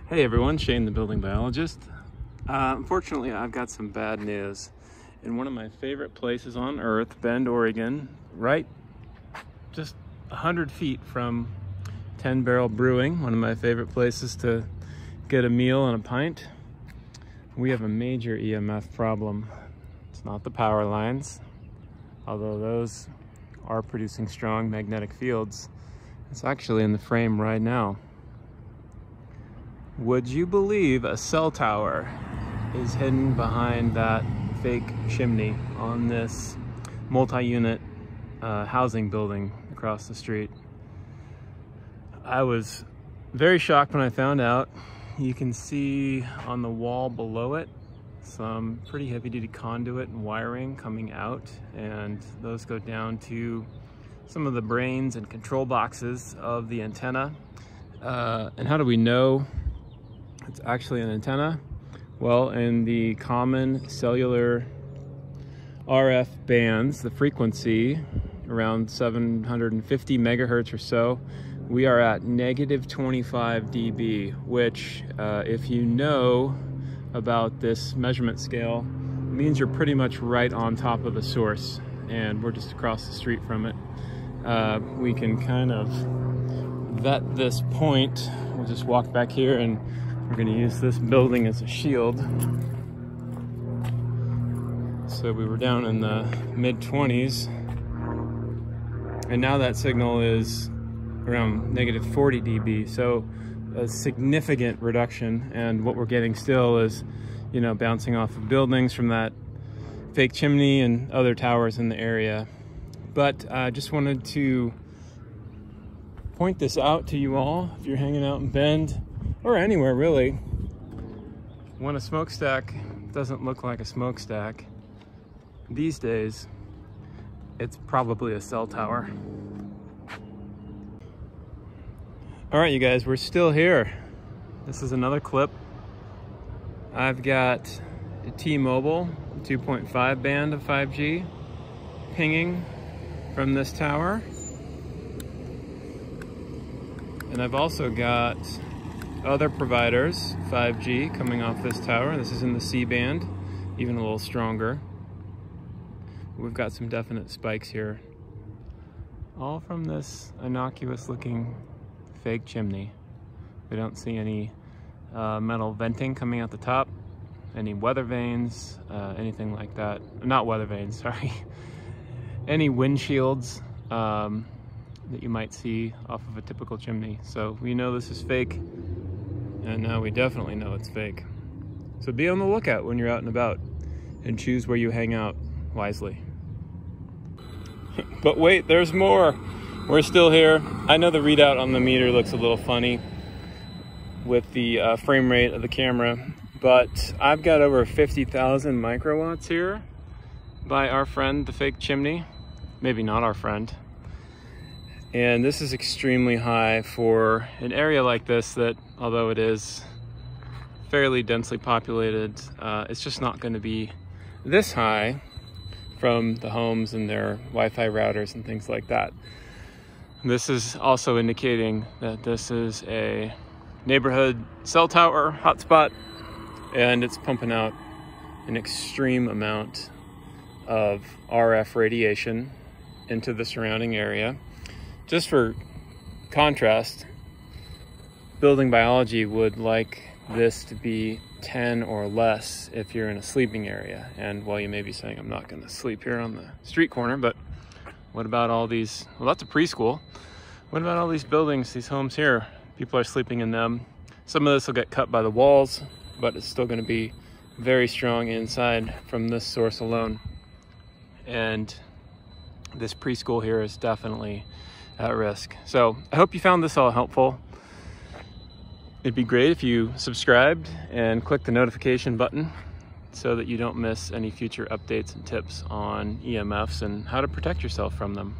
Hey everyone, Shane the building biologist. Unfortunately, I've got some bad news. In one of my favorite places on earth, Bend, Oregon, right just 100 feet from 10 Barrel Brewing, one of my favorite places to get a meal and a pint, we have a major EMF problem. It's not the power lines, although those are producing strong magnetic fields. It's actually in the frame right now. Would you believe a cell tower is hidden behind that fake chimney on this multi-unit housing building across the street? I was very shocked when I found out. You can see on the wall below it some pretty heavy-duty conduit and wiring coming out, and those go down to some of the brains and control boxes of the antenna. And how do we know it's actually an antenna? Well, in the common cellular RF bands, the frequency around 750 megahertz or so, we are at negative 25 dB, which if you know about this measurement scale, means you're pretty much right on top of the source, and we're just across the street from it. We can kind of vet this point. We'll just walk back here, and we're going to use this building as a shield. So we were down in the mid-20s, and now that signal is around negative 40 dB, so a significant reduction. And what we're getting still is, you know, bouncing off of buildings from that fake chimney and other towers in the area. But I just wanted to point this out to you all. If you're hanging out in Bend, or anywhere really, when a smokestack doesn't look like a smokestack these days, it's probably a cell tower. All right, you guys, we're still here. This is another clip. I've got a T-Mobile 2.5 band of 5G pinging from this tower. And I've also got other providers, 5G, coming off this tower. This is in the C-band, even a little stronger. We've got some definite spikes here, all from this innocuous looking fake chimney. We don't see any metal venting coming out the top, any weather vanes, anything like that. Not weather vanes, sorry. Any windshields that you might see off of a typical chimney. So we know this is fake, and now we definitely know it's fake. So be on the lookout when you're out and about, and choose where you hang out wisely. But wait, there's more. We're still here. I know the readout on the meter looks a little funny with the frame rate of the camera, but I've got over 50,000 microwatts here by our friend, the fake chimney. Maybe not our friend. And this is extremely high for an area like this that, although it is fairly densely populated, it's just not going to be this high from the homes and their Wi-Fi routers and things like that. This is also indicating that this is a neighborhood cell tower hotspot, and it's pumping out an extreme amount of RF radiation into the surrounding area. Just for contrast, building biology would like this to be 10 or less if you're in a sleeping area. And while you may be saying, I'm not going to sleep here on the street corner, but what about all these, well, that's a preschool. What about all these buildings, these homes here? People are sleeping in them. Some of this will get cut by the walls, but it's still going to be very strong inside from this source alone. And this preschool here is definitely at risk. So I hope you found this all helpful. It'd be great if you subscribed and clicked the notification button so that you don't miss any future updates and tips on EMFs and how to protect yourself from them.